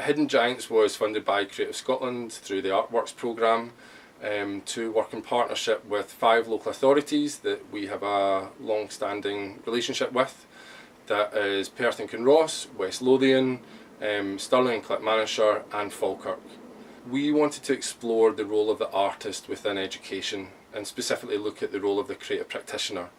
Hidden Giants was funded by Creative Scotland through the Artworks programme to work in partnership with 5 local authorities that we have a long-standing relationship with. That is Perth and Kinross, West Lothian, Stirling and Clackmannanshire and Falkirk. We wanted to explore the role of the artist within education and specifically look at the role of the creative practitioner.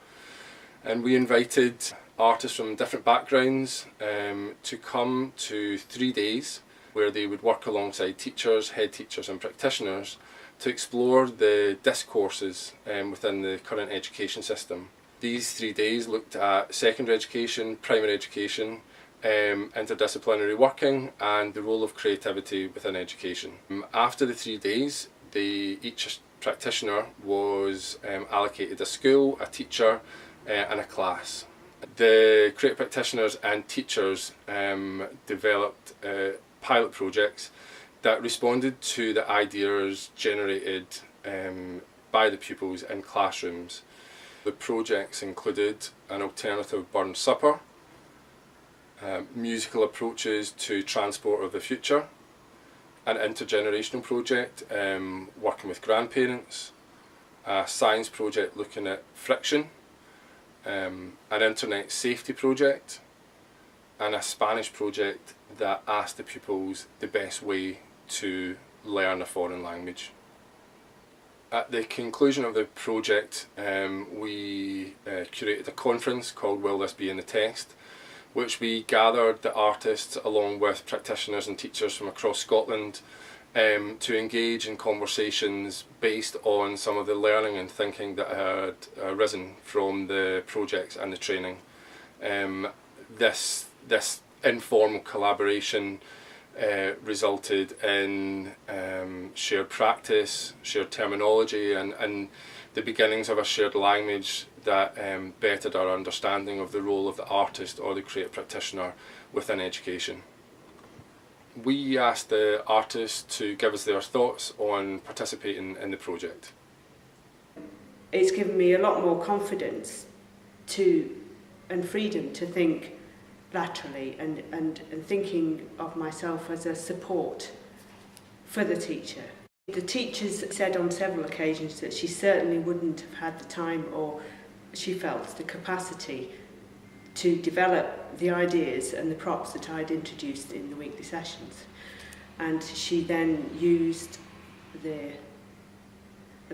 And we invited artists from different backgrounds to come to 3 days where they would work alongside teachers, head teachers and practitioners to explore the discourses within the current education system. These 3 days looked at secondary education, primary education, interdisciplinary working and the role of creativity within education. After the 3 days, each practitioner was allocated a school, a teacher and a class. The creative practitioners and teachers developed pilot projects that responded to the ideas generated by the pupils in classrooms. The projects included an alternative burn supper, musical approaches to transport of the future, an intergenerational project working with grandparents, a science project looking at friction, an internet safety project, and a Spanish project that asked the pupils the best way to learn a foreign language. At the conclusion of the project, we curated a conference called Will This Be in the Text, which we gathered the artists along with practitioners and teachers from across Scotland to engage in conversations based on some of the learning and thinking that had arisen from the projects and the training. This informal collaboration resulted in shared practice, shared terminology and the beginnings of a shared language that bettered our understanding of the role of the artist or the creative practitioner within education. We asked the artists to give us their thoughts on participating in the project. It's given me a lot more confidence and freedom to think laterally and thinking of myself as a support for the teacher. The teachers said on several occasions that she certainly wouldn't have had the time or she felt the capacity to develop the ideas and the props that I'd introduced in the weekly sessions. And she then used the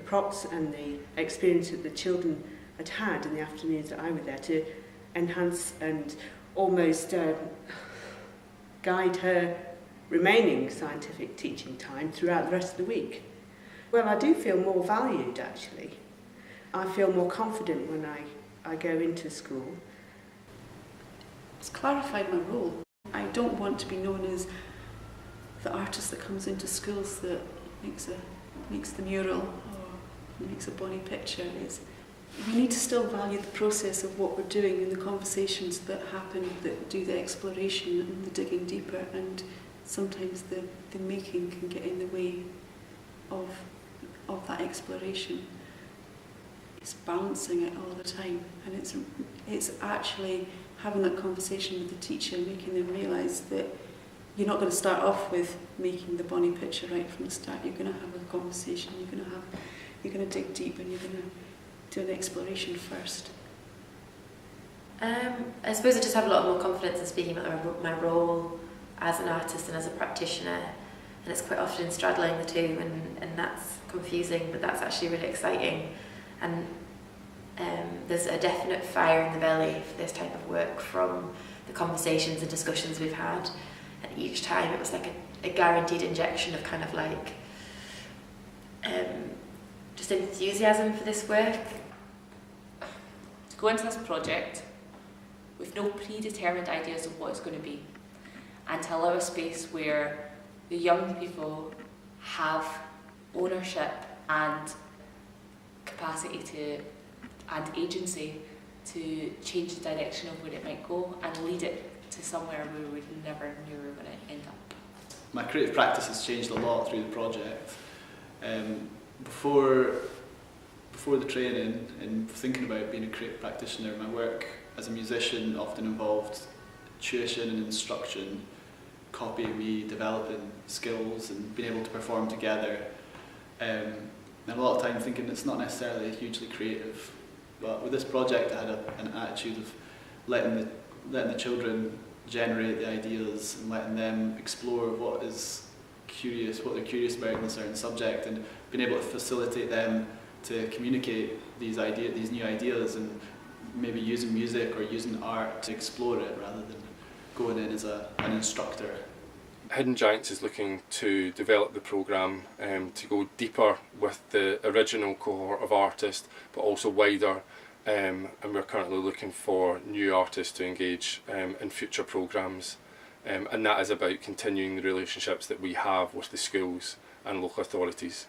props and the experience that the children had in the afternoons that I was there to enhance and almost guide her remaining scientific teaching time throughout the rest of the week. Well, I do feel more valued actually. I feel more confident when I go into school. It's clarified my role. I don't want to be known as the artist that comes into schools that makes the mural or makes a bonny picture. We need to still value the process of what we're doing and the conversations that happen, that do the exploration and the digging deeper, and sometimes the making can get in the way of that exploration. It's balancing it all the time, and it's actually having that conversation with the teacher, making them realise that you're not going to start off with making the bonny picture right from the start. You're going to have a conversation, you're going to dig deep, and you're going to do an exploration first. I suppose I just have a lot more confidence in speaking about my role as an artist and as a practitioner, and it's quite often straddling the two, and that's confusing, but that's actually really exciting. And there's a definite fire in the belly for this type of work from the conversations and discussions we've had, and each time it was like a guaranteed injection of kind of like just enthusiasm for this work. To go into this project with no predetermined ideas of what it's going to be, and to allow a space where the young people have ownership and capacity and agency to change the direction of where it might go and lead it to somewhere where we never knew we were going to end up. My creative practice has changed a lot through the project. Before the training and thinking about being a creative practitioner, my work as a musician often involved tuition and instruction, copy, we developing skills and being able to perform together. And a lot of time thinking it's not necessarily hugely creative, but with this project I had an attitude of letting the children generate the ideas and letting them explore what they're curious about in a certain subject, and being able to facilitate them to communicate these new ideas, and maybe using music or using art to explore it rather than going in as an instructor. Hidden Giants is looking to develop the programme to go deeper with the original cohort of artists, but also wider, and we're currently looking for new artists to engage in future programmes, and that is about continuing the relationships that we have with the schools and local authorities.